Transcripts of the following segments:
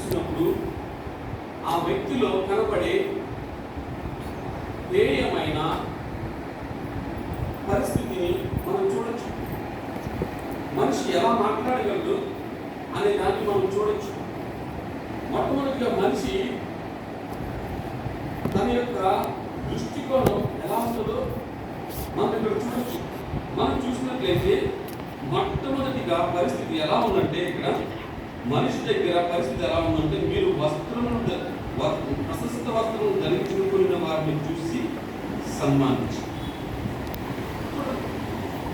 చూసినప్పుడు ఆ వ్యక్తిలో కనబడే ధ్యేయమైన పరిస్థితిని మనం చూడొచ్చు. మనిషి ఎలా మాట్లాడగలడు అనే దాన్ని మనం చూడొచ్చు. మొట్టమొదటిగా మనిషి తన యొక్క దృష్టికోణం ఎలా ఉంటుందో మనం ఇక్కడ చూడొచ్చు. మనం చూసినట్లయితే మొట్టమొదటిగా పరిస్థితి ఎలా ఉందంటే, ఇక్కడ మనిషి దగ్గర పరిస్థితి ఎలా ఉందంటే, మీరు ప్రశస్త వస్త్రం ధరించుకున్న వారిని చూసి సన్మానించి,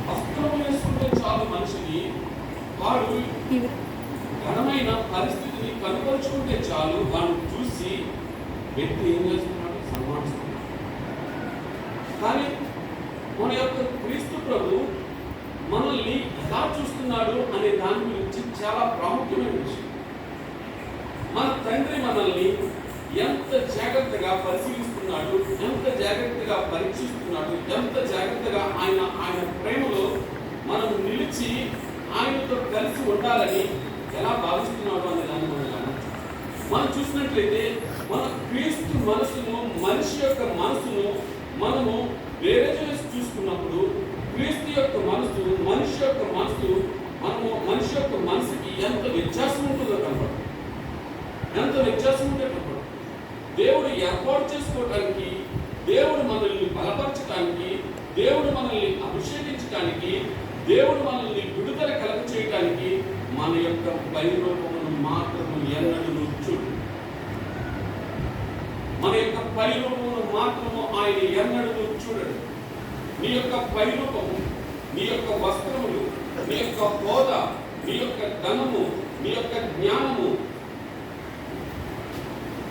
వస్త్రం వేసుకుంటే చాలు మనిషిని, వాడు ఘనమైన పరిస్థితిని కనుపరుచుకుంటే చాలు వాడిని చూసి వ్యక్తి ఏం చేస్తున్నాడు, సన్మానిస్తున్నాడు. కానీ మన యొక్క క్రీస్తు ప్రభు మనల్ని ఎలా చూస్తున్నాడు అనే దాని గురించి చాలా ప్రాముఖ్యమైన విషయం. మన తండ్రి మనల్ని ఎంత జాగ్రత్తగా పరిశీలిస్తున్నాడు, ఎంత జాగ్రత్తగా పరీక్షిస్తున్నాడు, ఎంత జాగ్రత్తగా ఆయన ప్రేమలో మనం నిలిచి ఆయనతో కలిసి ఉండాలని ఎలా భావిస్తున్నాడు అనే దాన్ని మనం చూసినట్లయితే, మన క్రీస్తు మనసును, మనిషి యొక్క మనసును మనము వేరే చేసి చూసుకున్నప్పుడు, క్రీస్తు యొక్క మనసు, మనిషి యొక్క మనసు, మనిషి యొక్క మనసుకి ఎంత వ్యత్యాసం ఉంటుందో కనపడుతుంది. ఎంత వ్యత్యాసం ఉంటే కనపడుతుంది. దేవుడు ఏర్పాటు చేసుకోవటానికి, దేవుడు మనల్ని బలపరచడానికి, దేవుడు మనల్ని అభిషేకించడానికి, దేవుడు మనల్ని విడుదల కలగ చేయడానికి మన యొక్క పరిరూపమును మాత్రము ఎన్నడూ చూడు. మన యొక్క పరిరూపమును మాత్రము ఆయన ఎన్నడూ చూడడు. నీ యొక్క పరిరూపము, నీ యొక్క వస్త్రములు, నీ యొక్క హోదా, నీ యొక్క ధనము, నీ యొక్క జ్ఞానము,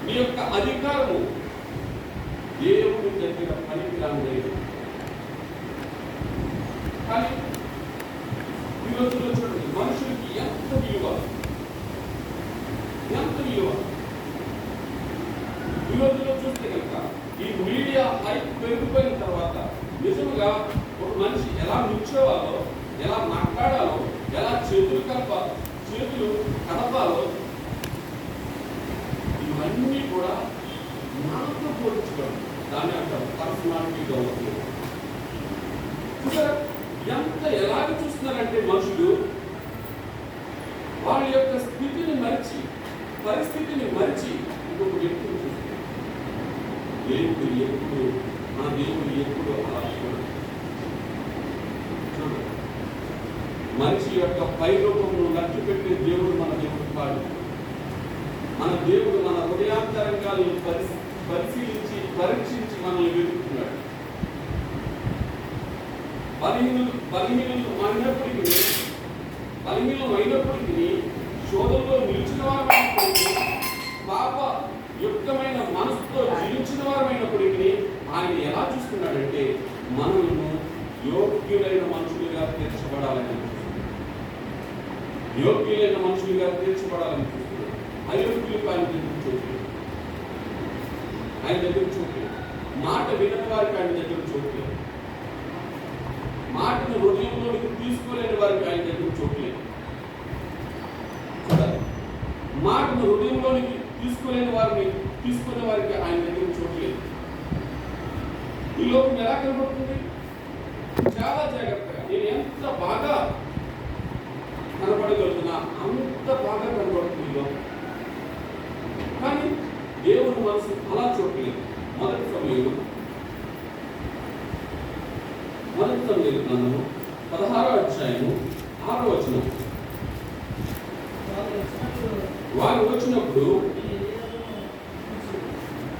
నీ యొక్క అధికారము దేవుని దగ్గర పనికిరానిది. కానీ ఈ రోజుల్లో చూడండి, మనుషులకి ఎంత విలువ. ఈ రోజుల్లో చూస్తే కనుక ఈ మీడియా హైప్ పెరిగిపోయిన తర్వాత నిజంగా ఒక మనిషి ఎలా నిల్చోవాలో, ఎలా మాట్లాడాలో, ఎలా చేతులు కదపాలో, ఇవన్నీ కూడా నాతో పోల్చుకోవడం. దాన్ని అంటారు పర్సనాలిటీ డెవలప్మెంట్. ఎంత ఎలాగ చూస్తున్నారంటే మనుషులు వాళ్ళ యొక్క స్థితిని మరిచి, పరిస్థితిని మరిచి ఇంకొక వ్యక్తిని చూస్తారు. దేవుడు ఎప్పుడు అలా చూడండి. మనిషి యొక్క పైరూపమును లక్ష్య పెట్టే దేవుడు మన దేవుడు కాదు. మన దేవుడు మన హృదయాంతరంగాలను పరిశీలించి పరీక్షించి మనల్ని వెతుకుతున్నాడు. బలహీనం అయినప్పటికీ శోధనలో నిలిచిన వారమైనప్పటికీ, పాప యుక్తమైన మనసుతో జీవించిన వారమైనప్పటికీ ఆయన ఎలా చూస్తున్నాడంటే, మనము యోగ్యులైన మనుషులుగా తీర్చబడాలని చూస్తున్నాడు. అయోగ్యులకు ఆయన దగ్గర చూడలేదు. మాట వినని వారికి ఆయన దగ్గర చూడలేదు. మాటను హృదయంలోకి తీసుకోలేని వారికి ఆయన దగ్గర చూడలేదు. మాటను హృదయంలోనికి తీసుకునే వారికి ఆయన దగ్గర చూడలేదు. ఈ లోకం ఎలా కనబడుతుంది? చాలా జాగ్రత్తగా నేను ఎంత బాగా కనబడగలుగుతున్నా అంత బాగా కనబడుతుంది లోకం. కానీ దేవుడు మనసు అలా చూడలేదు. మొదటి సమయంలో గ్రంథము 16వ అధ్యాయము 6వ వచనం. వారు వచ్చినప్పుడు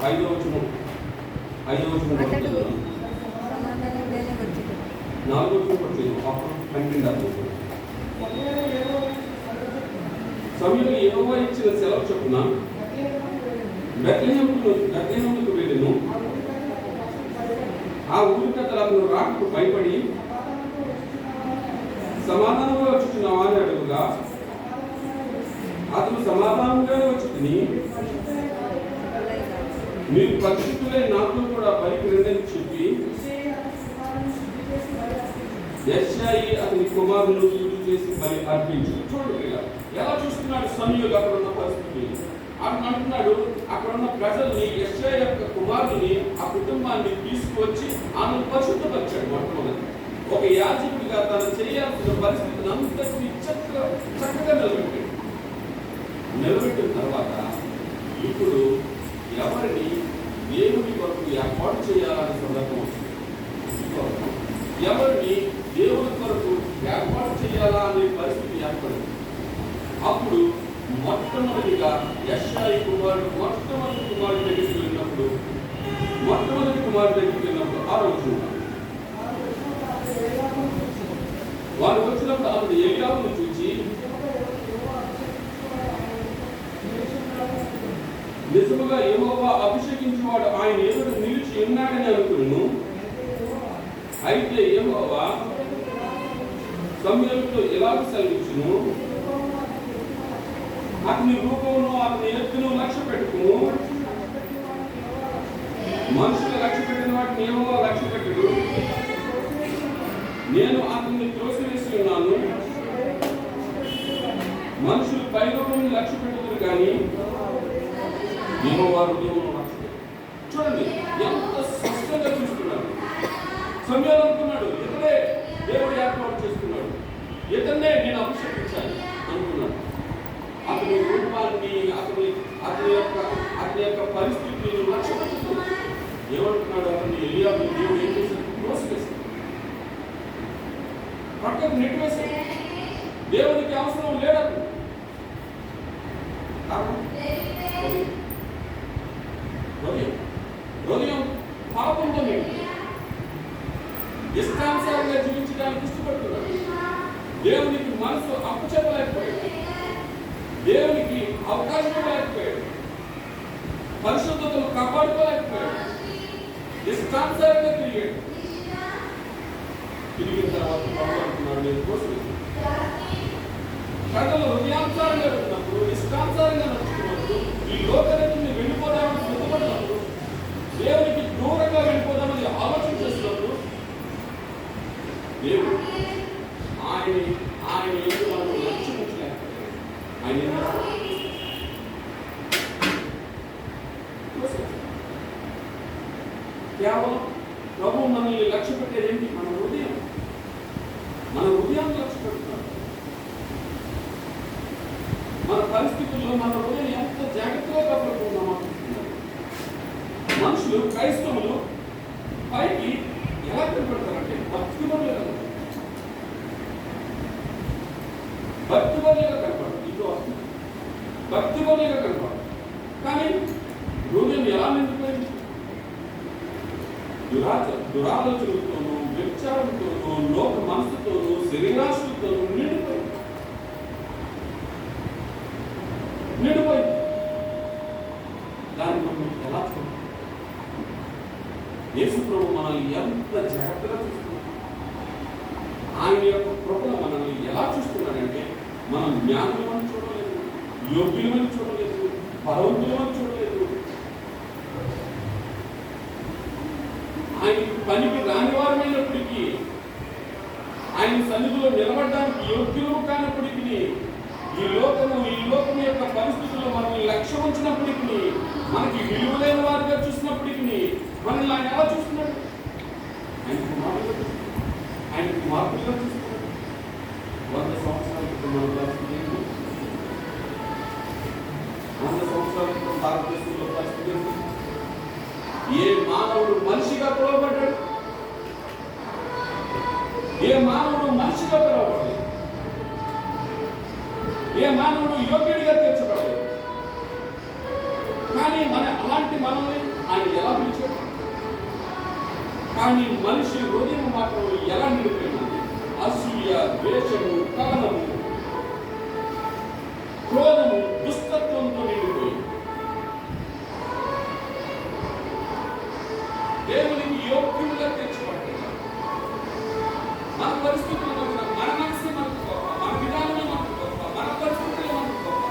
5వ వచనం 4వ వచనం సమయంలో యెహోవా ఇచ్చిన సెలవు చొప్పున బెత్లెహేమునకు వెళ్ళెను. ఆ ఊరి పెద్దలు రాకకు భయపడి సమాధానంగా వచ్చుచున్నావా అని అడుగుగా, అతను సమాధానంగానే వచ్చి మీరు పరిశుద్ధులై నాతో కూడా బలికి రండని చెప్పి యెషయాయి అతని కుమారులను శుద్ధి చేసి బలి అర్పించు. చూడండి ఎలా చూస్తున్నాడు సమయంలో అక్కడ ఉన్న పరిస్థితి. అతను అంటున్నాడు, అక్కడ ఉన్న ప్రజల్ని, యెషయా యొక్క కుమారుని, ఆ కుటుంబాన్ని తీసుకువచ్చి ఆమెను పరిశుద్ధపరిచాడు. మొట్టమొదటి ఒక యాజకుడిగా తను చేయాల్సిన పరిస్థితిని అంతటినీ చక్కగా నిలబెట్టిన తర్వాత ఇప్పుడు ఎవరిని దేవుని కొరకు ఏర్పాటు చేయాలనే సందర్భం వచ్చింది. ఎవరిని దేవుని కొరకు ఏర్పాటు చేయాలా అనే పరిస్థితి ఏర్పడింది. అప్పుడు మొట్టమొదటిగా యెషయా కుమారుడు మొట్టమొదటి కుమారుడి దగ్గరికి వెళ్ళినప్పుడు ఆ రోజు వారు వచ్చినప్పుడు ఆమె ఏలియావును చూచి, నిజముగా యెహోవా అభిషేకించేవాడు ఆయన ఎదుట నిలిచి ఉన్నాడని అనుకున్నాను. అయితే యెహోవా సమూయేలుతో ఎలాగ సెలవిచ్చును, అతని రూపమును అతని ఎత్తును లక్ష్య పెట్టుకును. మనుషులు లక్ష్య పెట్టిన వాటిని యెహోవా లక్ష్య పెట్టడు. నేను అతన్ని త్రోసివేసి ఉన్నాను. మనుషులు పైరూపమును లక్ష్య పెట్టుదురు కానీ యెహోవా హృదయమును లక్ష్య పెట్టడు. చూడండి ఎంత స్పష్టంగా చూస్తున్నాడు. సమూయేలు అనుకున్నాడు, ఇతనే దేవుడు ఏర్పాటు చేస్తున్నాడు, ఇతన్నే నేను అభిషేకించాలి అనుకున్నాడు. అతని రూపాన్ని, అతని యొక్క పరిస్థితిని లక్ష్య పెట్టుతున్నాడు. ఏమంటున్నాడు? అతన్ని ఎలియాను దేవుడు ఏం చేశాడు? త్రోసివేశాడు, పక్కకు నెట్టివేశాడు. దేవునికి అవసరం లేడదు. హృదయం పాపంతో నిండి ఇష్టానుసారంగా జీవించడానికి ఇష్టపడుతున్నాడు. దేవునికి మనసు అప్పచెప్పలేకపోయాడు, దేవునికి అవకాశం లేకపోయాడు, పరిశుద్ధతను కాపాడుకోలేకపోయాడు, ఇష్టానుసారంగా తిరిగాడు. తిరిగిన తర్వాత అంటున్నాడు, నేను కోసుకుంటున్నాను. ప్రజలు హృదయానుసారంగా ఉన్నప్పుడు, ఇష్టానుసారంగా నడుచుకున్నప్పుడు, ఈ లోకాన్ని వెళ్ళిపోదామని సిద్ధపడినప్పుడు, దేవునికి దూరంగా వెళ్ళిపోదామని ఆలోచన చేసినప్పుడు, దేవుడు ఆయన ఏదో మనం లక్ష్యించలేకపోయాడు. ఆయన కేవలం ప్రభు మనల్ని లక్ష్య పెట్టేది ఏంటి? మన హృదయాన్ని లక్ష్య పెడుతున్నాడు. మన పరిస్థితుల్లో మన హృదయం ఎంత జాగ్రత్తగా కాపాడుకుందామా? మనుషులు, క్రైస్తవులు పైకి ఎలా కనపడతారంటే భక్తిపరులుగా కనపడదు. ఇది వస్తుంది, భక్తిపరులుగా కనపడదు. కానీ హృదయం ఎలా నిండిపోయింది? దురాలోచనలతోనూ, వ్యభిచారంతోనూ, లోక మనసుతోనూ, శరీరాశులతోనూ నిండిపోయింది. దాన్ని మనం ఎలా చూడాలి? యేసు ప్రభు మనల్ని ఎంత జాగ్రత్తగా చూస్తున్నాడు. ఆయన యొక్క కృపను మనల్ని ఎలా చూస్తున్నాడంటే, మనం జ్ఞానులమని చూడలేదు, యోగ్యులమని చూడలేదు, బలవంతులమని చూడలేదు, ఆయనకి పనికి రానివారమైనప్పటికీ, ఆయన సన్నిధిలో నిలబడడానికి యోగ్యులము కానప్పటికీ, ఈ లోకము యొక్క పరిస్థితుల్లో మనల్ని లక్ష్యం ఉంచినప్పటికీ, మనకి విలువ లేని వారిగా చూసినప్పటికీ, మనల్ని ఆయన ఎలా చూస్తున్నాడు? ఆయన కుమారుడుగా చూస్తున్నాడు. 100 సంవత్సరాల క్రితం మన పరిస్థితి ఏంటి? 100 సంవత్సరాల క్రితం భారతదేశంలో పరిస్థితి ఏంటి? ఏ మానవుడు మనిషిగా పిలువబడ్డాడు? ఏ మానవుడు మనిషిగా పిలువబడ్డాడు? ఏ మానవుడు యోగ్యుడిగా తీర్చబడలేదు. కానీ అలాంటి మనల్ని ఆయన ఎలా పిలిచాడు? కానీ మనిషి హృదయం మాత్రం ఎలా నిండిపోయింది? అసూయ, ద్వేషము, కలనము, క్రోధము, దుష్టత్వంతో నిండిపోయింది. దేవునికి యోగ్యులుగా తీర్చబడ్డాడు. మన పరిస్థితులు మన మనసు మనకు గొప్ప, మన విధానమే మనకు గొప్ప, మన పరిస్థితులే మనకు గొప్ప.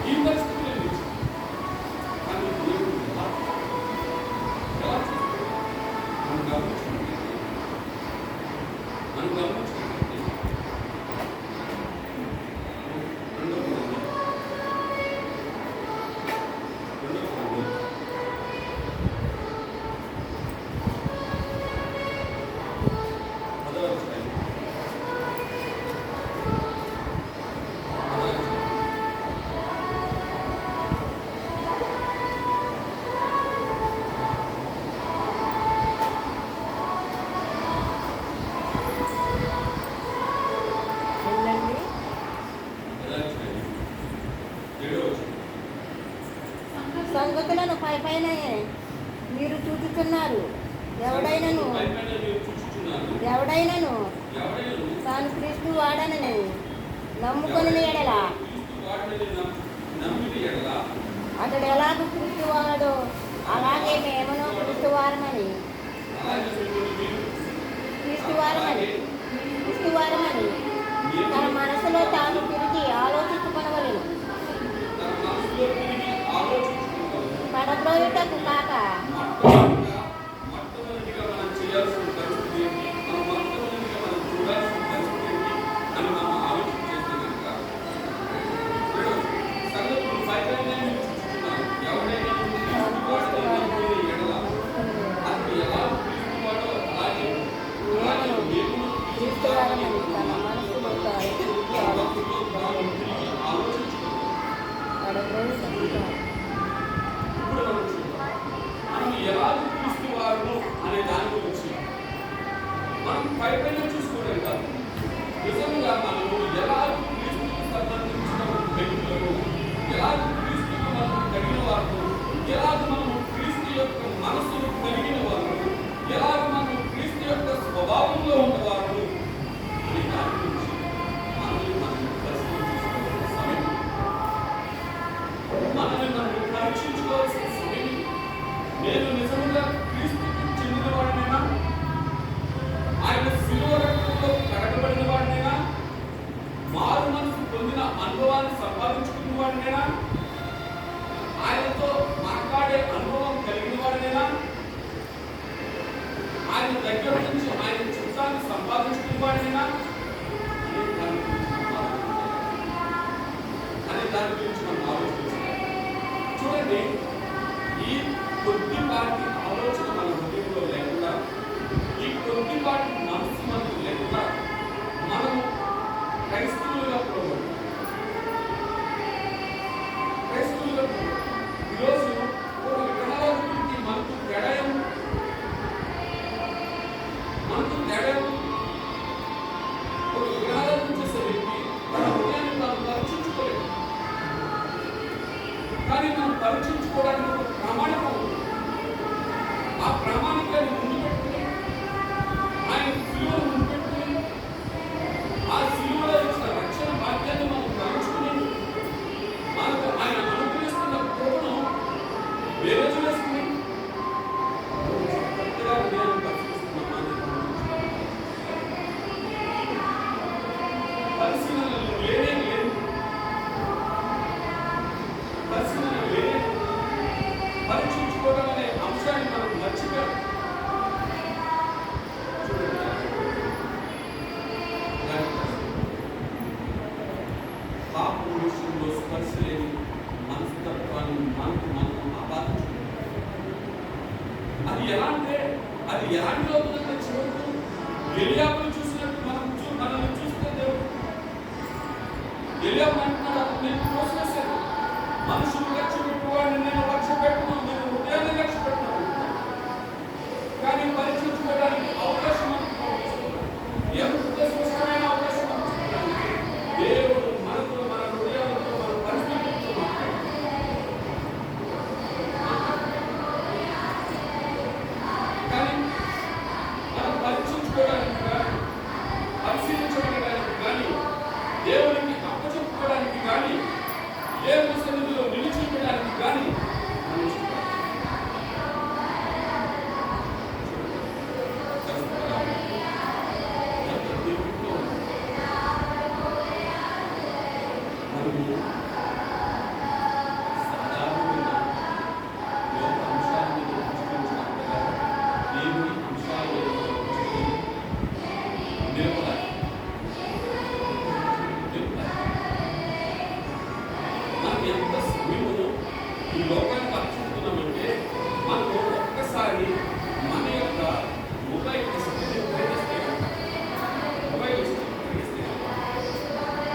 ఈ పరిస్థితులే నిలిచి కానీ దేవుడు ఎలా చేస్తాడు? మనం గమనించండి. సంగతులను పైపైనే మీరు చూచుచున్నారు. ఎవడైనను పైపైన మీరు చూచుచున్నారు. ఎవడైనను ఎవడైనను తాను క్రీస్తు వాడనని నమ్ముకొని ఎడల క్రీస్తు వాడని నమ్మిన ఎడల అతడు ఎలాగ క్రీస్తు వాడో అలాగే మేమను క్రీస్తు వారమని అలాగే మీరు క్రీస్తు వారమని తన మనసులో తాను తిరిగి ఆలోచించుకొనవలెను. తన మనసులో తిరిగి ఆలోచించుకోవాలి. పడద్రోయుటకు కాక మొట్టమొదటిగా మనం చేయాల్సిన పరిస్థితి ఏంటి, మనం మొట్టమొదటిగా మనం చూడాల్సిన పరిస్థితి ఏంటి అని మనం ఆలోచన చేస్తే కనుక సంగతులు పైపైనే మీరు చూస్తున్నారు. ఎవరైనా క్రీస్తు వాడని నమ్మిన ఎడల అది ఎలా క్రీస్తు వాడో అలాగే దేవుడు క్రీస్తు వారమని తన మనసులో తాను తిరిగి తాను తిరిగి ఆలోచించుకోవాలి. పడద్రోయుటకు కాక. ఇప్పుడు మనం చూద్దాం, మనం ఎలా క్రీస్తు వారును అనే దాని గురించి మనం పైపైన చూసుకోవడం కాదు. నిజంగా మనము ఎలా క్రీస్తుకు సంబంధించిన వ్యక్తులను, ఎలా క్రీస్తుకు మనం తగిన వారు, ఎలా మనము క్రీస్తు యొక్క మనస్సును కలిగిన వారు, ఎలా మనం క్రీస్తు యొక్క స్వభావంలో ఉన్నవారు అనే దాని గురించి మనల్ని మనం పరిశీలించుకోవాల్సిన సమయం, మనల్ని మనం పరీక్షించుకోవాల్సిన సమయం. నేను నిజంగా క్రీస్తుకు చెందిన వాడినైనా, ఆయన శిలువ రక్తంలో కడగబడిన వాడినైనా, మారు మనసు పొందిన అనుభవాన్ని సంపాదించుకున్న వాడినైనా, ఆయనతో మాట్లాడే అనుభవం కలిగిన వాడినైనా, ఆయన దగ్గర నుంచి ఆయన చిత్తాన్ని సంపాదించుకున్న వాడినైనా అనే దాని గురించి మనం ఆలోచించాలి. చూడండి, ఈ కొద్దిపాటి ఆలోచన మన హృదయంలో లేకుండా, ఈ కొద్దిపాటి మనసు మనకు లేకుండా మనము క్రైస్తవులుగా పిలువబడ్డాం. ఈరోజు ఒక విగ్రహారాధకుడికి మనకు తేడా ఏముంది? ఒక విగ్రహారాధన చేసే వ్యక్తి తన హృదయాన్ని తాను పరీక్షించుకోలేదు. కానీ మనం పరీక్షించుకోవడానికి ఒక ప్రామాణికం ఉంది. ఆ ప్రామాణికాన్ని ముందు పెట్టుకుని, ఆయన శిలువను ముందు పెట్టుకుని, ఆ శిలువలో ఇచ్చిన రక్షణ భాగ్యాన్ని మనం తలంచుకుని, మనకు ఆయన అనుగ్రహిస్తున్న కృపను వేరేజు వేసుకుని కొత్తగా హృదయాన్ని పరిశీలిస్తున్నామని పరిశీలనలు లేనే లేదు. పరిశీలన లేనే పరీక్షించుకోవడం అనే అంశాన్ని మనం మర్చిపోయాం. పాపం విషయంలో స్పర్శ లేని మనస్తత్వాన్ని మనకు మనం ఆపాదించుకుంటాం. అది ఎలాంటి అవుతుందంటే చివరకు ఎలియాబును చూసినట్టు మనల్ని చూస్తే దేవుడు ఎలియాబు అంటున్నాడు, అతను నేను మోసేసాను, మనుషులు లక్ష్య పెట్టుకోవాలని నేను లక్ష్య పెట్టుకున్నాను, నేను హృదయాన్ని లక్ష్య పెట్టుకున్నాను. కానీ పరీక్షించుకోవడానికి అవకాశం ఎంత స్పష్టమైన అవకాశం దేవుడు మనతో, మన హృదయాలతో, మన పరిస్థితులతో కానీ మనం పరీక్షించుకోవడానికి కానీ, పరిశీలించడానికి కానీ, దేవునికి అప్పచెప్పుకోవడానికి కానీ, దేవుని సన్నిధిలో నిలిచిపోవడానికి కానీ మనం ఇష్టపడాలి. ఎంత దేవుడితో మనము సాధారణంగా లోక అంశాల మీద దృష్టించినట్టుగా దేవుని అంశాల మీద నిలబడాలి. మనం ఎంత సమయమును ఈ లోకానికి అర్చుకుంటున్నామంటే, మనము ఒక్కసారి మన యొక్క మొబైల్ స్క్రీన్ ఉపయోగిస్తే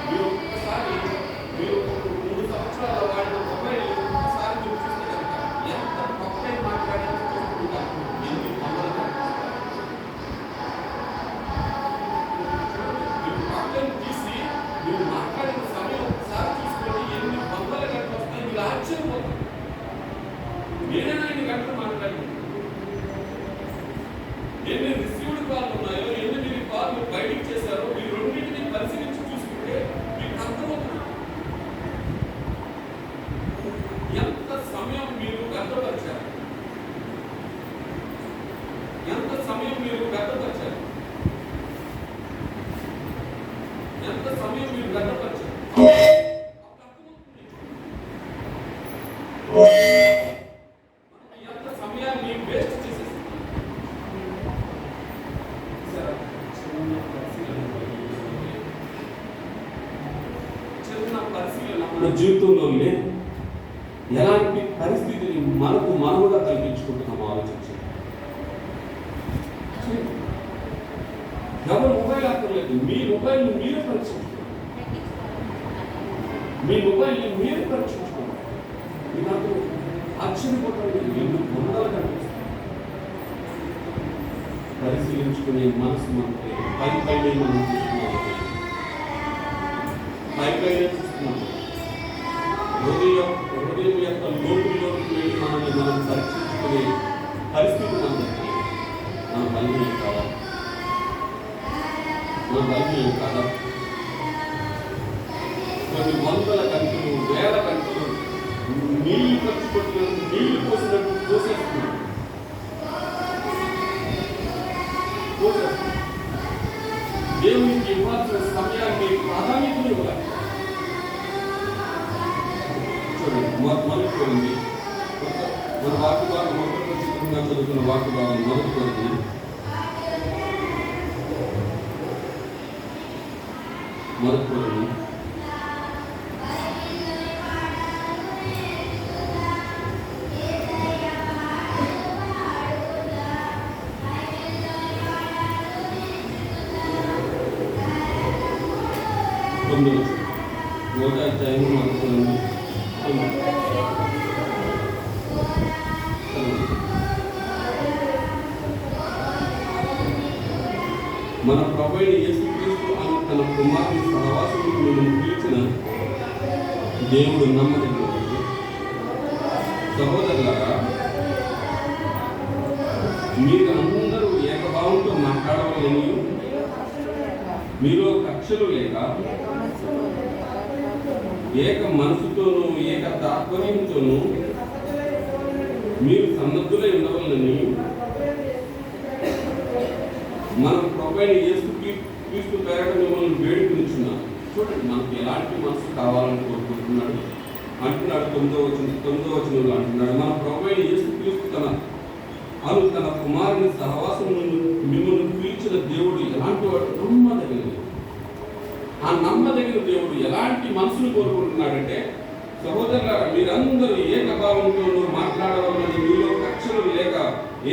మీరు ఒక్కసారి మీరు 3 సంవత్సరాల వాడిన మొబైల్ ఒక్కసారి మీరు చూస్తే కనుక ఎంత మొబైల్ మాట్లాడాలని చూసుకుంటారు, ఎన్ని వందల మీరు మొబైల్ తీసి మీరు మాట్లాడిన సమయం ఒకసారి చూసుకొని ఎన్ని వందల గంటలు వస్తాయి, మీరు ఆశ్చర్యపోతారు. ఎంత సమయం మీరు వ్యర్థపరిచారు? ఎంత సమయం మీరు వ్యర్థపరిచారు? ఎంత సమయం మీరు వ్యర్థపరిచారు? ఎంత సమయాన్ని వేస్ట్ చేసేస్తున్నారు? చిన్న పరిశీలన మన జీవితంలో లేదు. ఎలాంటి పరిస్థితిని మనకు మనముగా కల్పించుకుంటున్నాం ఆలోచించి. ఎవరు మొబైల్ అక్కర్లేదు, మీ మొబైల్ని మీరు పరీక్షించుకోండి. మీ మొబైల్ని మీరు పరీక్షించుకోండి. నాకు ఆశ్చర్యపోతుంది, ఎందుకు పొందాలి కనిపిస్తుంది. పరిశీలించుకునే మనసు మనకి పైపైనే మనం చూస్తున్నాము, పైపైనే చూస్తున్నాము. హృదయం యొక్క లోతుల్లోకి వెళ్ళి మనల్ని మనం పరీక్షించుకునే పరిస్థితి మనకి. మన బలహీనం కాదా? మన బలహీనం కాదా? కొన్ని వందల గంటలు, వేల గంటలు నీళ్లు ఖర్చు పెట్టినట్టు, నీళ్లు పోసినట్టు పోసేస్తున్నాం. దేవునికి ఇవ్వాల్సిన సమయాన్ని ప్రాధాన్యతలు ఇవ్వాలి. మొదటి కొరింది, మన వాక్య భాగం మొదటి చిత్రంగా చదువుతున్న వాక్య భాగం మొదటి కొరింది 9 మొదటి అధ్యాయం మొదటి కొరింది 9. మన ప్రభువైన యేసుక్రీస్తు అను తన కుమారుని సహవాసమును మిమ్మల్ని పిలిచిన దేవుడు నమ్మదగినవాడు. సహోదరులారా, మీరు అందరూ ఏకభావంతో మాట్లాడవాలని, మీలో కక్షలు లేక ఏక మనసుతోనూ ఏక తాత్పర్యంతోనూ మీరు సన్నద్ధులై ఉండవాలని మన ప్రభువైన యేసుక్రీస్తు పేరట మిమ్మల్ని వేడుకొనిచున్నాను. చూడండి, మనకు ఎలాంటి మనసు కావాలని కోరుకుంటున్నాడు అంటున్నాడు. 9వ వచనంలో అంటున్నాడు, మన ప్రభువైన యేసుక్రీస్తు తన కుమారుని సహవాసం మిమ్మల్ని పిలిచిన దేవుడు ఎలాంటి వాడు? నమ్మదగినది. ఆ నమ్మదగిన దేవుడు ఎలాంటి మనసును కోరుకుంటున్నాడంటే, సహోదరులారా, మీరందరూ ఏకభావంతోనూ మాట్లాడవాలని, మీలో కక్షలు లేక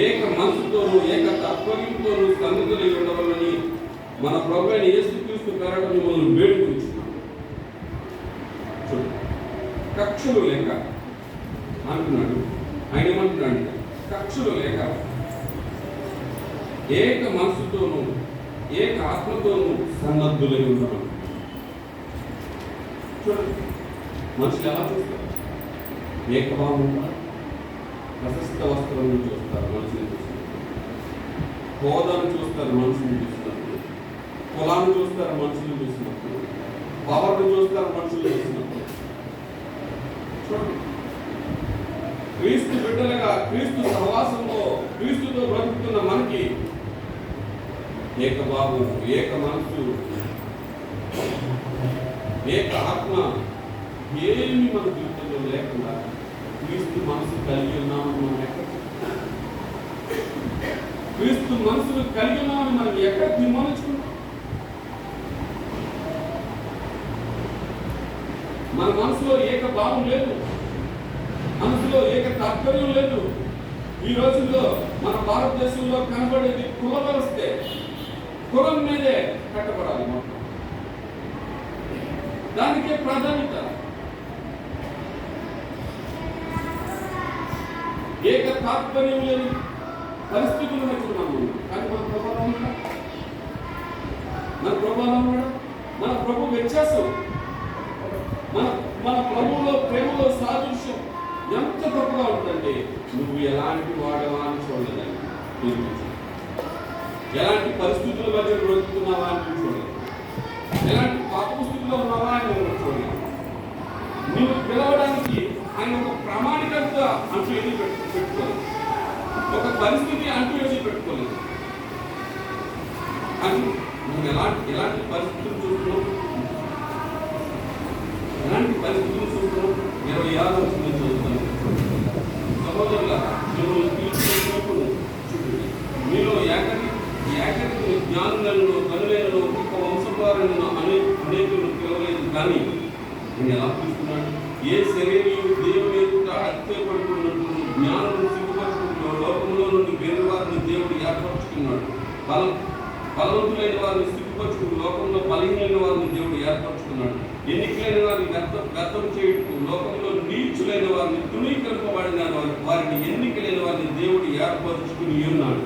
ఏక మనసుతోనూ ఏక తత్పర్యంతోనూ సన్నిధులై ఉండవాలని మన ప్రభువైన యేసుక్రీస్తు పేరట మిమ్మల్ని వేడుకొనిచున్నాను. చూడండి, కక్షలు లేక అంటున్నాడు. ఆయన ఏమంటున్నాడు? కక్షలు లేక ఏక మనసుతోనూ ఏక ఆత్మతోనూ సన్నద్ధులై ఉండడం. చూడండి, మనుషులు ఎలా చూస్తారు? ఏకభావంగా ప్రశస్త వస్త్రాలను చూస్తారు, మనుషుని చూస్తున్నారు. హోదాను చూస్తారు, మనుషుని చూస్తున్నప్పుడు. కులాన్ని చూస్తారు, మనుషులు చూస్తున్నప్పుడు. పవర్ను చూస్తారు, మనుషులు చూస్తున్నప్పుడు. చూడండి, క్రీస్తు బిడ్డలుగా క్రీస్తు సహవాసంలో క్రీస్తుతో బ్రతుకుతున్న మనకి ఏకభావం, ఏక మనసు, ఏక ఆత్మ ఏమి మన జీవితంలో లేకుండా క్రీస్తు మనసు కలిగి ఉన్నామని మనం ఎక్కడ, క్రీస్తు మనసును కలిగి ఉన్నామని మనం ఎక్కడ తీర్మానించుకుంటాం? మన మనసులో ఏక భావం లేదు, మనసులో ఏక తాత్పర్యం లేదు. ఈ రోజుల్లో మన భారతదేశంలో కనబడేది కుల వ్యవస్థే. కులం మీదే కట్టబడాలి మొత్తం, దానికే ప్రాధాన్యత. ఏక తాత్పర్యం లేని పరిస్థితులు ఉన్నాము. కానీ మన ప్రభావం ఉన్నాడా? మన ప్రభావం ఉన్నాడా? మన ప్రభు వ్యత్యాసం, మన ప్రభువులో ప్రేమలో సాదృశ్యం ఎంత గొప్పగా ఉంటుందంటే, నువ్వు ఎలాంటి వాడవా అని చూడలేదని నిరూపించు. ఎలాంటి పరిస్థితుల మధ్య బ్రతుకుతున్నావా అని చూడలేదు. ఎలాంటి పాప స్థితిలో ఉన్నావా అని చూడలేదు. నిన్ను పిలవడానికి ఆయన ఒక ప్రామాణికంగా అంటూ ఏది పెట్టుకోలేదు, ఒక పరిస్థితి అంటూ ఏది పెట్టుకోలేదు. కానీ మనం ఎలాంటి పరిస్థితులు చూస్తున్నాం, ఎలాంటి పరిస్థితులు చూస్తున్నాం. 26వ వచనం చదువుతాను. సహోదరులారా, మిమ్మల్ని పిలుచుకున్నప్పుడు చూడండి, మీలో ఏకైక జ్ఞానులను కనులైనను ఒక్కొక్క వంశవారులను అనేకులను పిలవలేదు. కానీ నేను ఎలా పిలుస్తున్నాడు? ఏ శరీరం దేవుని ఎదుట అతిశయపడుతున్నట్టు జ్ఞానం సిగ్గుపరుచుకుంటూ లోకంలో నుండి వేరే వారిని దేవుడు ఏర్పరచుకున్నాడు. బలవంతులైన వారిని సిగ్గుపరుచుకుంటూ లోకంలో బలహీనైన వారిని దేవుడు ఏర్పరచుకున్నాడు. ఎన్నికలైన వారిని వ్యర్థం చేయుటకు లోకంలో నీచులైన వారిని తృణీకరింపబడిన వారిని ఎన్నికలైన వారిని దేవుడు ఏర్పరచుకుని ఉన్నాడు.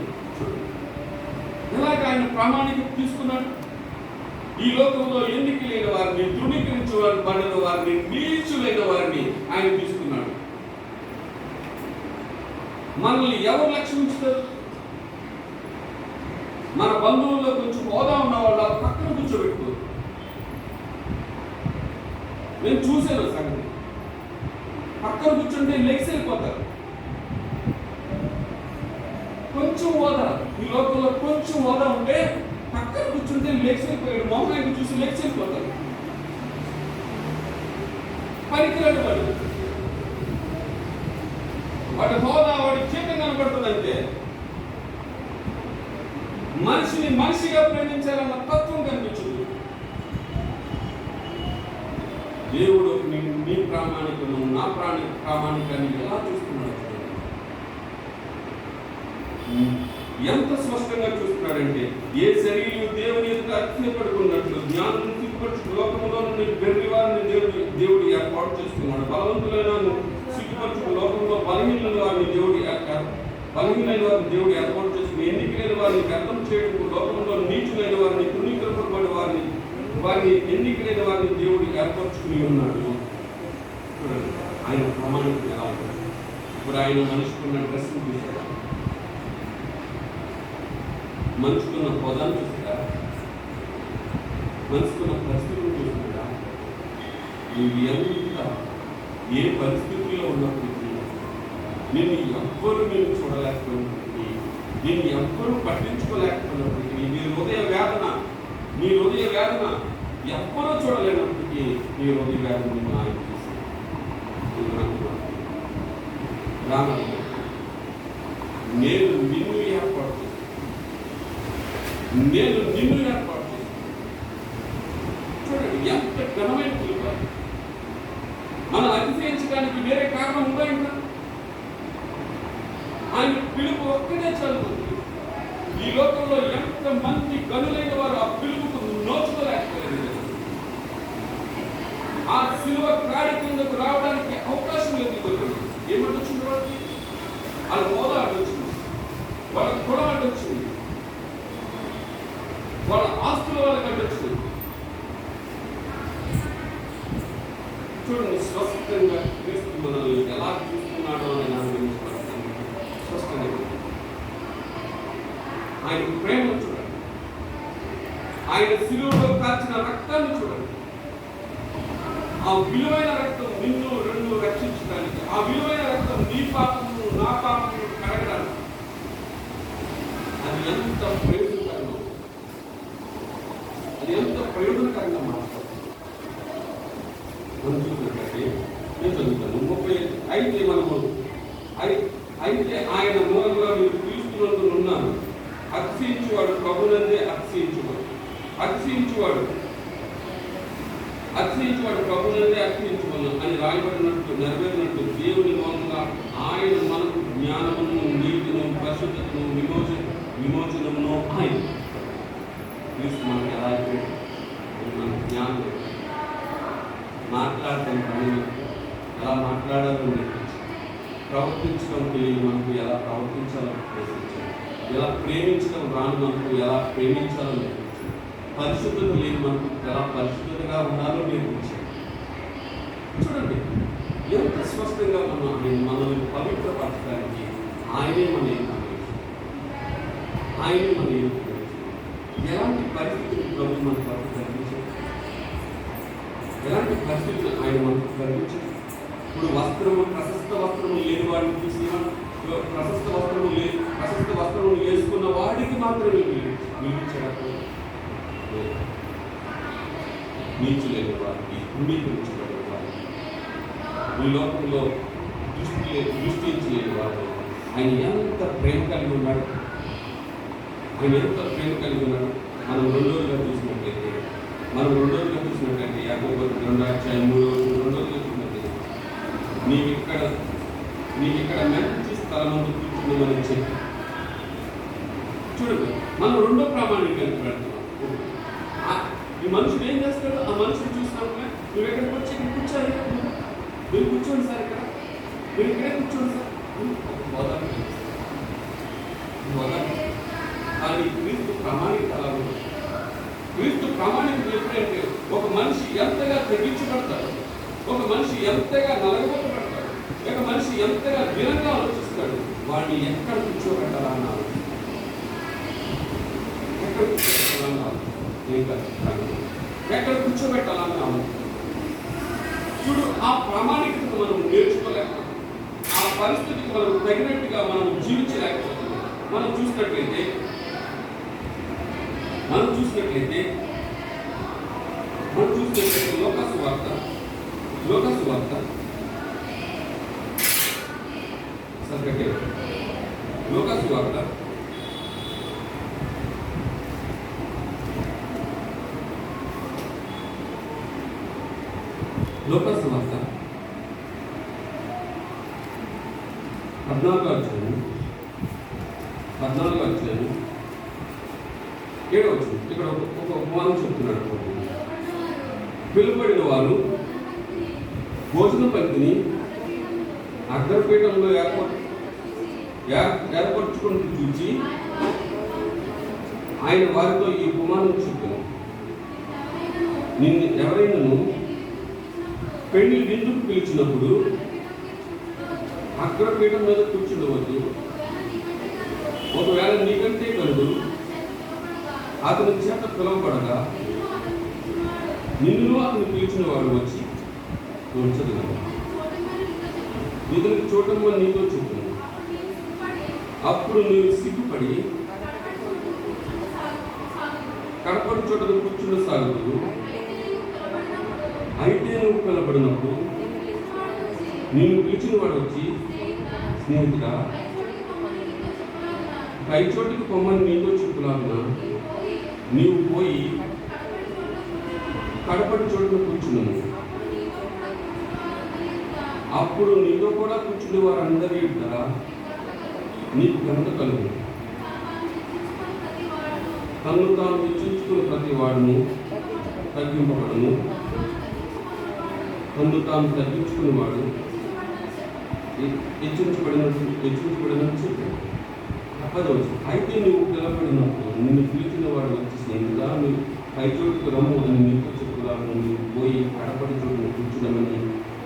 ఎలాగ ఆయన ప్రామాణికత తీసుకున్నాడు? ఈ లోకంలో ఎన్నికలైన వారిని తృణీకరించబడిన వారిని నీచులైన వారిని ఆయన తీసుకున్నాడు. మనల్ని ఎవరు లక్ష్యించుతారు? మన బంధువుల్లో కొంచెం హోదా ఉన్న వాళ్ళ పక్కన కూర్చోబెట్టుకోరు. నేను చూశాను సంగతి. పక్కన కూర్చుంటే లెగ్స్ వెళ్ళిపోతారు. కొంచెం హోదా, ఈ లోకంలో కొంచెం హోదా ఉంటే పక్కన కూర్చుంటే లెగ్స్ వెళ్ళిపోయాడు. మొహం చూసి లెగ్స్ వెళ్ళిపోతారు. పనికిరాడు వాడి హోదా, వాడి జీతం కనబడుతుందంటే మనిషిని మనిషిగా ప్రేమించాలన్న తత్వం కనిపించింది. దేవుడు నీ ప్రామాణికను, నా ప్రామాణికాన్ని ఎలా చూస్తున్నాడు? ఎంత స్పష్టంగా చూస్తున్నాడంటే, ఏ శరీరం దేవుని ఎదుట అతిశయపడుకున్నట్లు జ్ఞానం సిగ్గుపరచు లోకంలో నుండి వెర్రి వారిని దేవుడు ఏర్పాటు చేసుకున్నాడు. బలవంతులైన సిగ్గుపరచు లోకంలో బలహీనైన వారిని దేవుడు ఏర్పాటు చేసుకుని ఎన్నికలైన వారిని వ్యర్థం చేయడం లోకంలో నీచులైన వారిని తృణీకరింపబడి వారిని ఎన్నికలైన వారిని దేవుడు ఏర్పరచుకుని ఉన్నాడు. చూడండి ఆయన ప్రమాణికం ఎలా ఉంటుంది. ఇప్పుడు ఆయన మనిషికున్న డ్రెస్ చూసారా? మనిషికున్న హోదాను చూసారా? మనిషికున్న పరిస్థితులు చూసారా? ఇవి ఎంత ఏ పరిస్థితుల్లో ఉన్నప్పటికీ నేను ఎవ్వరు నేను చూడలేకపోయినప్పటికీ, నేను ఎవ్వరూ పట్టించుకోలేకపోయినప్పటికీ, నీ హృదయ వేదన ఎవ్వరూ చూడలేనప్పటికీ నీ హృదయ వేదన ఆయన నేను నిన్ను ఏర్పాటు చేశాను. చూడండి ఎంత ఘనమైన పిలుపు. మనం అతిశయించడానికి వేరే కారణం ఉందా? ఇంకా ఆయన పిలుపు ఒక్కటే చదువుతుంది. ఈ లోకంలో ఎంత మంది గనులైన వారు ఆ పిలుపుకు నోచుకోలేకపోలేదు. ఆ శిలువ కాడి కిందకు రావడానికి అవకాశం లేదు. ఏమంటొచ్చింది? వాళ్ళకి వాళ్ళ హోదా అడ్డొచ్చింది, వాళ్ళ కులం అడ్డొచ్చింది, వాళ్ళ ఆస్తుల వాళ్ళకి అడ్డొచ్చింది. చూడండి స్పష్టంగా క్రీస్తు మనల్ని ఎలా చూస్తున్నాడో అని నాకు స్పష్టంగా ఆయన ప్రేమ చూడండి, ఆయన శిలువలో కాచిన రక్తాన్ని చూడండి. ఆ విలువైన రక్తం నిన్ను రెండు రక్షించడానికి, ఆ విలువైన రక్తం నీ పాపము నా పాపము కడగడానికి. అది ఎంత ప్రయోజనకరంగా, అది ఎంత ప్రయోజనకరంగా మాట్లాడుతుంది. మనం చూసినట్లయితే నేను చదువుతాను 35 అయితే ఆయన మూలంగా మీరు క్రీస్తునందు ఉన్నారు. అతిశయించువాడు ప్రభునందే అతిశయించువాడు ప్రభునందే అతిశయించువలను అని రాయబడినట్టు నెరవేరినట్టు దేవుని మూలంగా ఆయన మనకు జ్ఞానమును, నీతిను, పరిశుద్ధతను, విమోచనమును ఆయన క్రీస్తు మనకు ఎలా అయిపోయాడు? మనకు జ్ఞానం మాట్లాడటం కానీ ఎలా మాట్లాడాలో నేర్పించారు. ప్రవర్తించడం తెలియని మనకు ఎలా ప్రవర్తించాలో నేర్పించారు. ఎలా ప్రేమించడం రాని మనకు ఎలా ప్రేమించాలో నేర్పించారు. పరిశుద్ధత లేని మనకు ఎలా పరిశుద్ధతగా ఉండాలో నేర్పించారు. చూడండి ఎంత స్పష్టంగా మనల్ని పవిత్రపరచడానికి ఆయనే మన ఎలాంటి పరిస్థితులు ప్రభు మనకు పవిత్రించారు, ఎలాంటి పరిస్థితులు ఆయన మనకు కల్పించారు. ఇప్పుడు ప్రశస్త వస్త్రము లేని వాడిని చూసి ప్రశస్త వస్త్రము వేసుకున్న వాడికి మాత్రమే వినిపించడం నీచు లేని వారికి తృణీకరించబడిన వారికి ఈ లోకంలో దృష్టించి లేని వారు ఆయన ఎంత ప్రేమ కలిగి ఉన్నాడు. మనం రెండోదిగా చూసినట్లయితే యాకోబు 2:3 చూసినట్లయితే నీవిక్కడ మంచి స్థలమందు కూర్చుందని చెప్పి చూడండి. మనం రెండో ప్రామాణికంగా పెడుతున్నాం. ఈ మనుషుడు ఏం చేస్తాడు? ఆ మనుషుడు చూసినప్పుడు నువ్వు ఎక్కడికి వచ్చి ఇక్కడ కూర్చోాలి, మీరు కూర్చోండి సార్, మీరు ఇక్కడే కూర్చోండి సార్, కానీ క్రీస్తు ప్రామాణికత అలా ఉంటుంది. క్రీస్తు ప్రామాణికత ఎప్పుడంటే ఒక మనిషి ఎంతగా తగ్గించబడతాడు, ఒక మనిషి ఎంతగా నలగబొట్టబడతాడు, ఒక మనిషి ఎంతగా దీనంగా ఆలోచిస్తాడు, వాడిని ఎక్కడ కూర్చోబెట్టాలన్నా ఎక్కడ కూర్చోబెట్టాలన్నా చూడు. ఆ ప్రామాణికతను మనం నేర్చుకోలేకపోతున్నాం. ఆ పరిస్థితికి మనం తగినట్టుగా మనం జీవించలేకపోతున్నాం. మనం చూసినట్లయితే లోకాసు వార్త సరిగ్గా లోకాసు వార్త 14వ అధ్యాయం 7వ వచనం. ఇక్కడ ఒక ఉపమానం చెప్తున్నాడు. పిలువబడిన వారు భోజనం పంక్తిని అగ్రపీఠంలో ఏర్పరచుకుని చూచి ఆయన వారితో ఈ ఉపమానం చెప్తున్నాడు. నిన్ను ఎవరైనాను పెళ్లి విందుకు పిలిచినప్పుడు అగ్రపీఠం మీద కూర్చుండవద్దు. ఒకవేళ నీకంటే కలుడు అతని చేత పిలవబడగా నిన్ను అతను పిలిచిన వాడు వచ్చి చదువు ఇతనికి చూడటం అని నీతో చెప్తున్నాను. అప్పుడు నీవు సిగ్గుపడి కడపడి చోటను కూర్చున్న సాగుతూ అయితే నువ్వు పిలబడినప్పుడు నిన్ను పిలిచిన వాడు వచ్చి స్నేహితుడా పై చోటుకి పొమ్మని నీతో చెప్పులాగునా నీవు పోయి కడపడి చోటును కూర్చున్నాను. అప్పుడు నీతో కూడా కూర్చునే వారందరి నీకు ఘనత కలుగు. తను తాను హెచ్చించుకున్న ప్రతి వాడును తగ్గింపబడను, తను తాను తగ్గించుకునేవాడు హెచ్చించబడినట్టు చెప్పాడు. అయితే నువ్వు పిలవబడినప్పుడు నిన్ను పిలిచిన వాడు వచ్చి స్నేహితుడా నువ్వు పై చోటుకు రమ్ము అని నీతో చెప్పుదాము. నువ్వు పోయి కడపడి చోటును కూర్చుండమని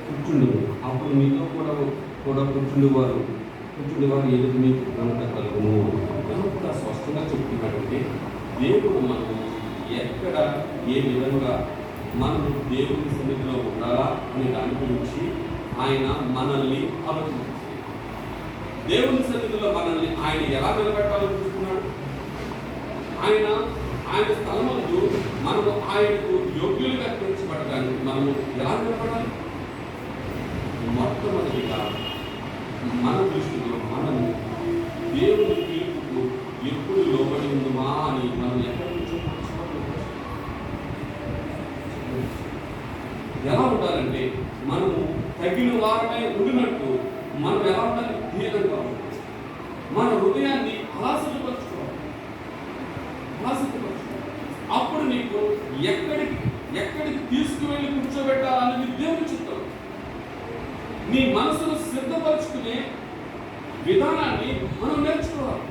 కూర్చుండవు. అప్పుడు నీతో కూడా కూర్చుండేవారు ఎదుటి నీకు ఘనత కలుగును. ఎంత స్పష్టంగా చెప్తున్నాడంటే దేవుడు మనం ఎక్కడ ఏ విధంగా మనం దేవుని సన్నిధిలో ఉండాలా అనే దాని గురించి ఆయన మనల్ని ఆలోచించారు. దేవుని సన్నిధిలో మనల్ని ఆయన ఎలా నిలబెట్టాలో చూస్తున్నాడు. ఆయన స్థలమందు మనము ఆయనకు యోగ్యులుగా తీర్చబడడానికి మనము ఎలా నిలబడాలి? మొట్టమొదటిగా మన దృష్టిలో మనము దేవుని తీర్పుకు ఎప్పుడు లోబడి ఉందమా అని మనం ఎక్కడి నుంచో ఎలా ఉండాలంటే మనము తగిన వారమై ఉండినట్టు మనం ఎలా ఉండాలి? ధీరంగా ఉండాలి. మన హృదయాన్ని ఆశపరచుకోవాలి. అప్పుడు నీకు ఎక్కడికి తీసుకువెళ్ళి కూర్చోబెట్టాలనేది దేవుని చిత్తం. నీ మనసును సిద్ధపరచుకునే విధానాన్ని మనం నేర్చుకోవాలి.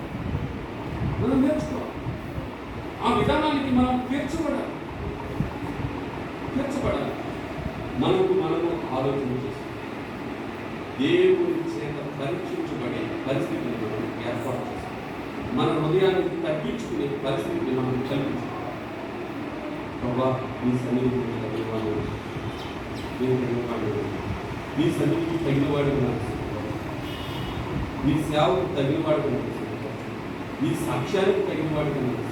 ఆ విధానానికి మనం తీర్చబడాలి. మనము ఆలోచన చేస్తాం. దేవుని చేత పరీక్షించబడే పరిస్థితిని మనం ఏర్పాటు చేస్తాం. మన హృదయాన్ని తగ్గించుకునే పరిస్థితిని మనం కల్పించాం. ప్రభా నీ సన్నిధిలో నీ సన్నిధికి తగిన వాడికి నాకు నీ సేవకు తగిన వాడికి నాకు నీ సాక్ష్యానికి తగిన వాడికి నాకు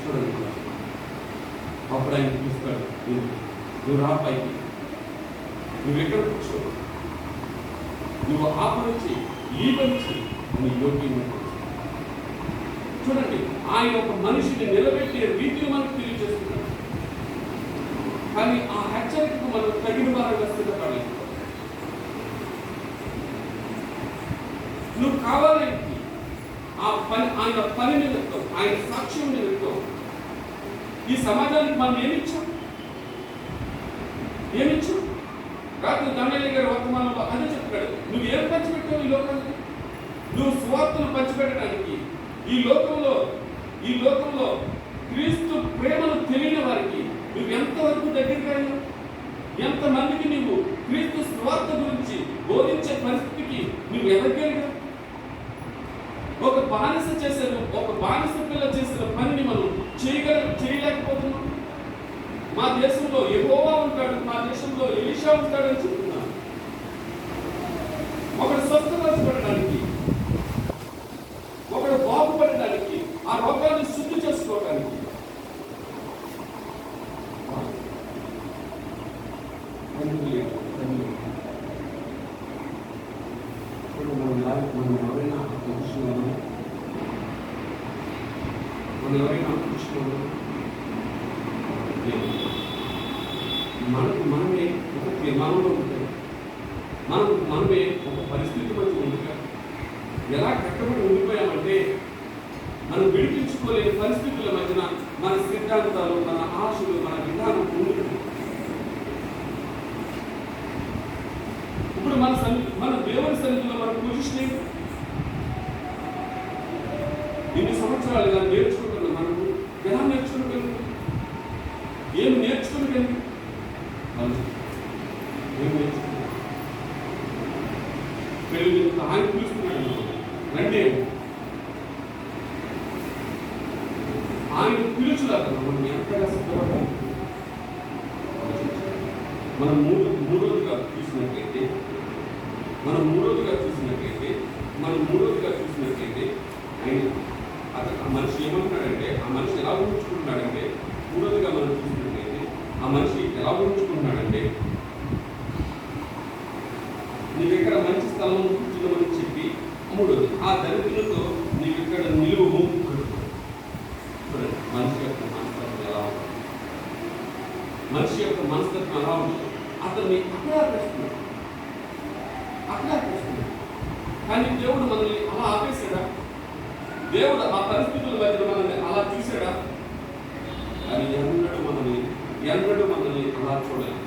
చూడండి. అప్పుడు ఆయన చూస్తాడు, నువ్వు రా పైకి, నువ్వు ఎక్కడ కూర్చో, నువ్వు ఆ పని చేయి, ఈ పని చేయి అని యోగ్యం. చూడండి, ఆయన ఒక మనిషిని నిలబెట్టే రీతిని మనకు తెలియజేస్తున్నాడు. కానీ ఆ హెచ్చరికకు మనం తగిన వారంగా సిద్ధపడలేదు. నువ్వు కావాలంటే ఆ పని, ఆయన పని నిమిత్తం, ఆయన సాక్ష్యం నిమిత్తం ఈ సమాజానికి మనం ఏమిచ్చాం? రాత్రి దండయ్య గారి వర్తమానంలో అదే చెప్తాడు. నువ్వు ఏం పంచిపెట్టావు ఈ లోకానికి? నువ్వు సువార్తను పంచిపెట్టడానికి ఈ లోకంలో క్రీస్తు ప్రేమను తెలియని వారికి నువ్వు ఎంతవరకు దగ్గరికి అయినావు? ఎంతమందికి నువ్వు క్రీస్తు సువార్త గురించి బోధించే పరిస్థితికి నువ్వు ఎదగలిగావు? ఒక బానిస పిల్ల చేసిన పనిని మనం చేయలేకపోతున్నాం. మా దేశంలో యెహోవా ఉంటాడు, మా దేశంలో ఎలీషా ఉంటాడని చెప్తున్నాను. ఒకడు స్వస్థపరచబడడానికి, ఒకడు బాగుపడడానికి, ఆ రోగాన్ని శుద్ధి చేసుకోవడానికి మనం ఎవరైనా మనమే ఒక తీర్మానంలో ఉంటాం. మనమే ఒక పరిస్థితి మధ్య ఉండగా ఎలా కట్టబడి ఉండిపోయామంటే మనం విడిపించుకోలేని పరిస్థితుల మధ్యన మన సిద్ధాంతాలు, మన ఆశలు, మన విధానం ఉండుతాయి. ఇప్పుడు మన దేవుని సన్నిధిలో మన పొజిషన్ ఇన్ని సంవత్సరాలుగా నేర్చుకుంటున్నాం. మనకు ఎలా నేర్చుకోగలం? ఏం నేర్చుకోగలం? ఆయన పిలుస్తున్నాడు, రండి. ఆయన పిలుచులాగా మనం ఎంతగా సిద్ధపడ్డాం. మనం మూడోదిగా చూసినట్లయితే ఆయన ఆ మనిషి ఏమంటున్నాడంటే, ఆ మనిషి ఎలా ఊహించుకుంటున్నాడంటే, మూడోదిగా మనం చూసినట్లయితే ఆ మనిషి ఎలా ఊహించుకుంటున్నాడంటే, నీవెక్కడ మంచి స్థలం కూర్చున్నామని చెప్పి, మూడోది ఆ దరిద్రులతో నీవెక్కడ నిలువు. మనిషి యొక్క మనస్తత్వం ఎలా ఉంటుంది? మనిషి యొక్క మనస్తత్వం ఎలా ఉంటుంది? అతన్ని అక్కడ ఆపేస్తున్నాడు. కానీ దేవుడు మనల్ని అలా ఆపేశాడా? దేవుడు ఆ పరిస్థితుల మధ్య మనల్ని అలా చూశాడా? కానీ ఎన్నడూ మనల్ని అలా చూడలేదు.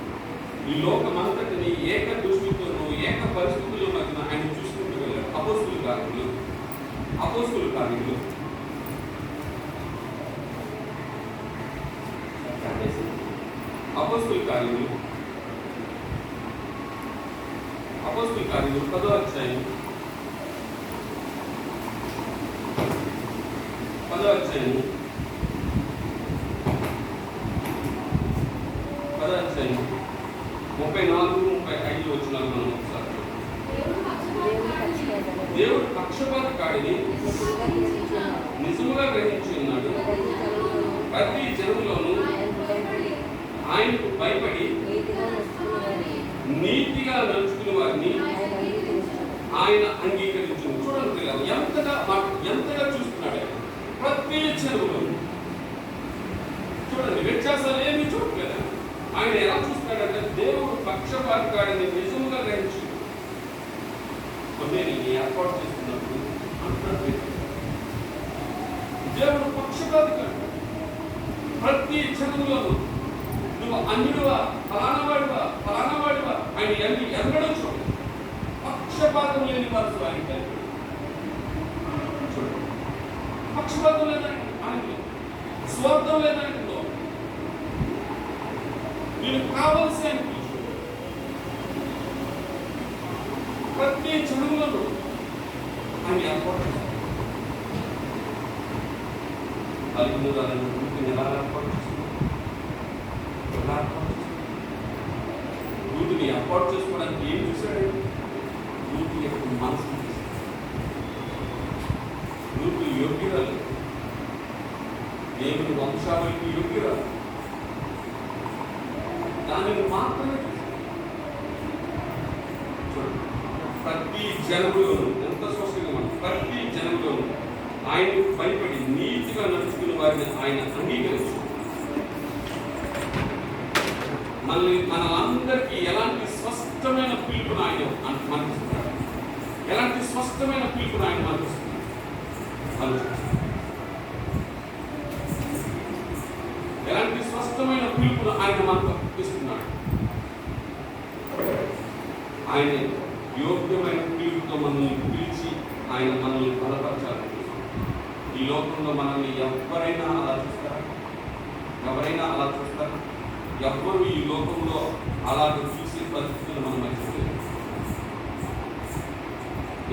ఈ లోకమంతటిని ఏక దృష్టితోనూ ఏక పరిస్థితుల్లో మధ్యన ఆయన చూసుకుంటూ వెళ్ళాడు. అపోస్తుల కార్యములు 10వ అధ్యాయం 34-35 వచనాలు మనం ఒకసారి. దేవుడు పక్షపాత కాడిని నిజముగా గ్రహించి ఉన్నాడు. ప్రతి జనములోనూ ఆయనకు భయపడి నీతిగా నడుచుకునే వారిని ఆయన అంగీకరించింది. చూడండి ఎంతగా చూస్తున్నాడు ప్రతి జనములోనూ. చూడండి, వ్యత్యాసాలు ఏమీ చూడలేదు. ఆయన ఎలా చూస్తున్నాడంటే, దేవుడు పక్షపాత కాడిని నిజముగా గ్రహించి నేను ఏర్పాటు చేస్తున్నప్పుడు అంటున్నట్టు దేవుడు పక్షపాతి కాడు. ప్రతి జనములోనూ నువ్వు అన్యుడువా, ఫలానావాడివా ఆయన ఎన్నడూ చూడండి. పక్షపాతం లేని వారు ఆయన కలిపి చూడండి. పక్షపాతం లేదండి ఆయనలో, స్వార్థం లేదండిలో. నేను కావలసి అనిపించు ప్రతి జనములను ఆయన ఏర్పాటు చేస్తాడు. ఎలా ఏర్పాటు చేస్తున్నాడు? రూతుని ఏర్పాటు చేసుకోవడానికి ఏం చూశాడు? రూతు యొక్క మనసు చూశాడు. రూతు యోగ్యురాలు, దేవుని వంశావళికి యోగ్యురాలు, దానిని మాత్రమే చూడండి. ప్రతి జనములోను, ఎంత స్పష్టంగా మనం ప్రతి జనములోను ఆయనకు భయపడి నీతిగా నడుచుకున్న వారిని ఆయన అంగీకరించు. మనలందరికీ ఎలాంటి స్పష్టమైన పిలుపును ఆయన మనకిస్తున్నాడు, ఎలాంటి స్పష్టమైన పిలుపును ఆయన మనకిస్తున్నాడు, ఎలాంటి స్పష్టమైన పిలుపును ఆయన మనకు ఇస్తున్నాడు. ఆయన యోగ్యమైన పిలుపుతో మనల్ని పిలిచి ఆయన మనల్ని బలపరచాలి. ఈ లోకంలో మనల్ని ఎవరైనా అలా చూస్తారా? ఎవరైనా అలా చూస్తారా? ఎవ్వరు ఈ లోకంలో అలాగ చూసే పరిస్థితులు మనం మర్చిపోలేదు.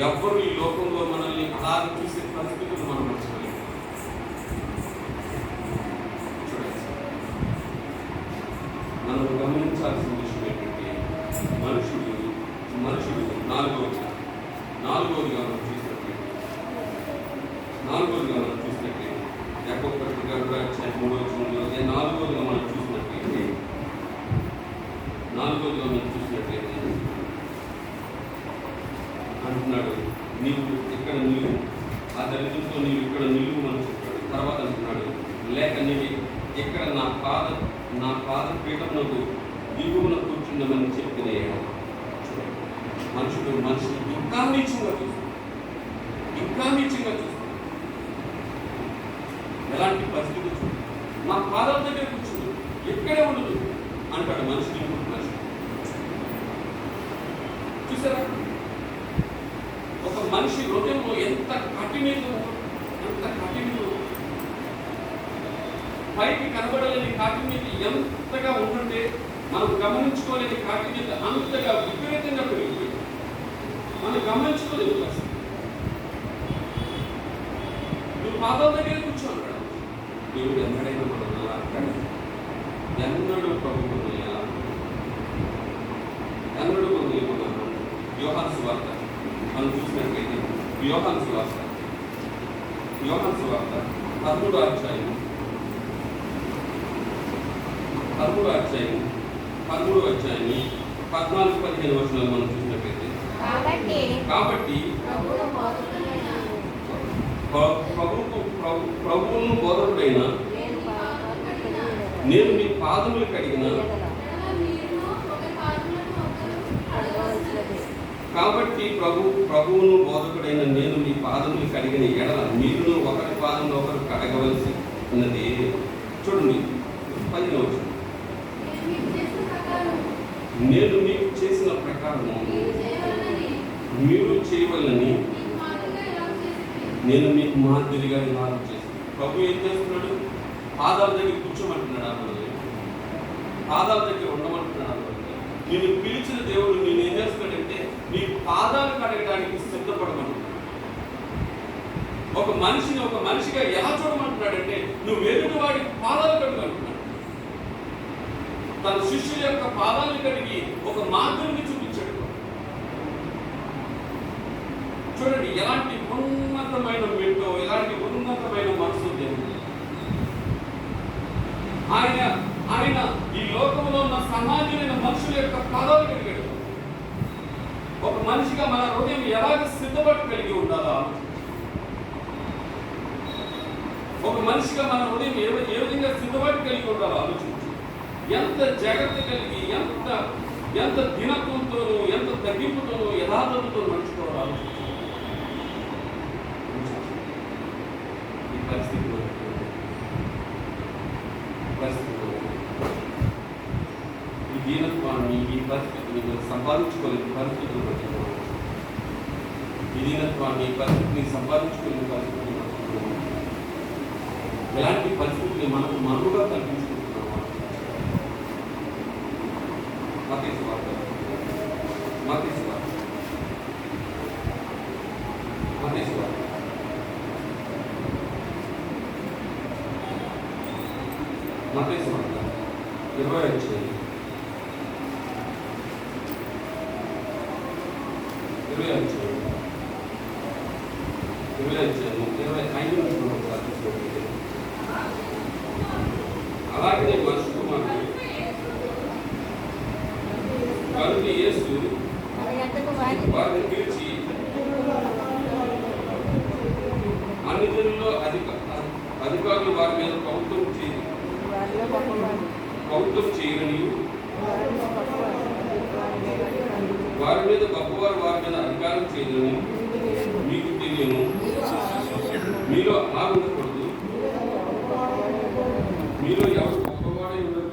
ఎవ్వరు ఈ లోకంలో మనల్ని అలాగ చూసే పరిస్థితులు మనం మర్చిపోలేదు. చూడండి, మనం గమనించాల్సిన విషయం ఏంటంటే మనుషుడు నాలుగవదిగా మనం చూసినట్లయితే యాకోబు పత్రిక 3:3 అదే నాలుగవదిగా మనం చూసినట్లయితే అంటున్నాడు, నీవు ఇక్కడ నిలువు, ఆ దళితులతో నీవు ఇక్కడ నిలువు అని చెప్పాడు. తర్వాత అంటున్నాడు, లేక నీవు ఇక్కడ నా పాద పీఠమునకు దిగువన కూర్చుండమని చెప్పిన మనుషుడు ఇంకా నీచంగా చూస్తాడు. ఎలాంటి పరిస్థితి చూడు, నా పాదాల దగ్గర కూర్చుంది, ఎక్కడే ఉండదు అంటాడు మనుషుడు. చూసారా, ఒక మనిషి హృదయంలో ఎంత కఠినతో పైకి కనబడలేని కాఠిన్యత ఎంతగా ఉంటుంటే మనం గమనించుకోలేని కాఠిన్యత అంతగా విపరీతంగా పెరిగిపోయింది. మనం గమనించుకోలేదు. నువ్వు పాదాల దగ్గర కూర్చోన్నాడు. దేవుడు ఎన్నడైనా మనం అలా అంటాడు? ఎన్నడూ ప్రభువు ఎన్నడూ పొందలేమన్నాను. యోహాను సువార్త మనం చూసినట్లయితే యోహాను సువార్త 13వ అధ్యాయం 14-15 వచనాలు మనం చూసినట్లయితే, కాబట్టి ప్రభువును బోధకుడైన నేను మీ పాదములు కడిగిన, కాబట్టి ప్రభువును బోధకుడైన నేను మీ పాదములు కడిగిన ఎడల మీరును ఒకరి పాదంలో ఒకరు కడగవలసి ఉన్నది. చూడండి 10వ వచనం, నేను మీకు చేసిన ప్రకారము మీరు చేయవలని నేను మీకు మాదిరిగా విధానం చేస్తాను. ప్రభు ఏం చేస్తున్నాడు? పాదాల దగ్గర కూర్చోమంటున్నాడు. అన్నది పాదాల దగ్గర ఉండమంటున్నాడు. నేను పిలిచిన దేవుడు నేను ఏం చేస్తున్నాడంటే నీ పాదాలు కడగడానికి సిద్ధపడమంటున్నాడు. ఒక మనిషిగా ఎలా చూడమంటున్నాడంటే నువ్వు ఎదుటి వాడి పాదాలు కడగమంటున్నాడు. తన శిష్యుల యొక్క పాదాలను కడిగి ఒక మార్గాన్ని చూపించాడు. చూడండి, ఎలాంటి ఉన్నతమైన మెట్టో, ఎలాంటి ఉన్నతమైన మనసు దేవుడు. ఆయన ఈ లోకంలో ఉన్న సామాన్యులైన మనుషుల యొక్క పాదాలు కడిగాడు. ఒక మనిషిగా మన హృదయం ఎలాగ సిద్ధపడి కలిగి ఉండాలో, ఒక మనిషిగా మన హృదయం ఏ విధంగా సిద్ధపడి కలిగి ఉండాలో ఆలోచించు. ఎంత జాగ్రత్త కలిగి, ఎంత దినత్వంతోనూ, ఎంత తగ్గింపుతోనూ, యథార్థతతో నడుచుకోవాలో ఆలోచించు. ఈ పరిస్థితిలో ఈ దీనత్వాన్ని, ఈ పరిస్థితిని సంపాదించుకోలేని పరిస్థితులు పడుతున్నాం. ఈ దీనత్వాన్ని, ఈ పరిస్థితిని సంపాదించుకోలేని పరిస్థితులు పడుతున్నాం. ఎలాంటి పరిస్థితిని మనకు మనుగా కల్పించుకుంటున్నాం. మత్తయి సువార్త 20 అధ్యాయం అలాగే మనుషు కుమారుడు కనుక యేసు వారిని పిలిచి అన్ని జనుల్లో అధికారులు వారి మీద ప్రభుత్వం చేయని వారి మీద గొప్పవారు వారి మీద అధికారం చేయని